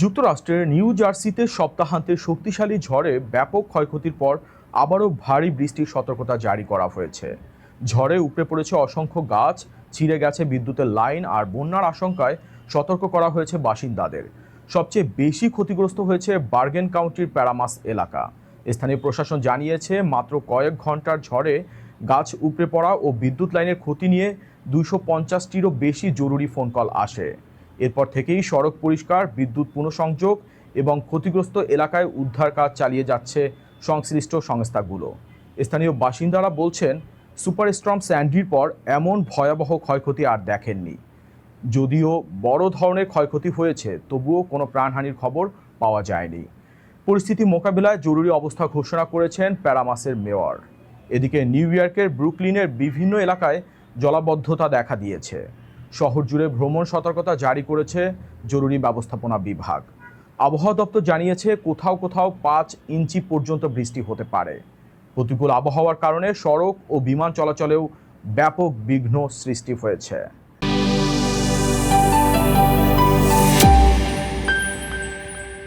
যুক্তরাষ্ট্রের নিউ জার্সিতে সপ্তাহান্তে শক্তিশালী ঝড়ে ব্যাপক ক্ষয়ক্ষতির পর আবারও ভারী বৃষ্টির সতর্কতা জারি করা হয়েছে। ঝড়ে উপড়ে পড়েছে অসংখ্য গাছ, ছিঁড়ে গেছে বিদ্যুতের লাইন আর বন্যার আশঙ্কায় সতর্ক করা হয়েছে বাসিন্দাদের। সবচেয়ে বেশি ক্ষতিগ্রস্ত হয়েছে বার্গেন কাউন্টির প্যারামাস এলাকা। স্থানীয় প্রশাসন জানিয়েছে মাত্র কয়েক ঘন্টার ঝড়ে গাছ উপড়ে পড়া ও বিদ্যুৎ লাইনের ক্ষতি নিয়ে 250টিরও বেশি জরুরি ফোন কল আসে। এরপর থেকেই সড়ক পরিষ্কার, বিদ্যুৎ পুনঃসংযোগ এবং ক্ষতিগ্রস্ত এলাকায় উদ্ধার কাজ চালিয়ে যাচ্ছে সংশ্লিষ্ট সংস্থাগুলো। স্থানীয় বাসিন্দারা বলছেন, সুপার স্টর্ম স্যান্ডির পর এমন ভয়াবহ ক্ষয়ক্ষতি আর দেখেননি। যদিও বড় ধরনের ক্ষয়ক্ষতি হয়েছে, তবুও কোনো প্রাণহানির খবর পাওয়া যায়নি। পরিস্থিতি মোকাবিলায় জরুরি অবস্থা ঘোষণা করেছেন প্যারামাসের মেয়র। এদিকে নিউ ইয়র্কের ব্রুকলিনের বিভিন্ন এলাকায় জলাবদ্ধতা দেখা দিয়েছে। শহর জুড়ে ভ্রমণ সতর্কতা জারি করেছে জরুরি ব্যবস্থাপনা বিভাগ। আবহাওয়া দপ্তর জানিয়েছে কোথাও কোথাও 5 ইঞ্চি পর্যন্ত বৃষ্টি হতে পারে। প্রতিকূল আবহাওয়ার কারণে সড়ক ও বিমান চলাচলেও ব্যাপক বিঘ্ন সৃষ্টি হয়েছে।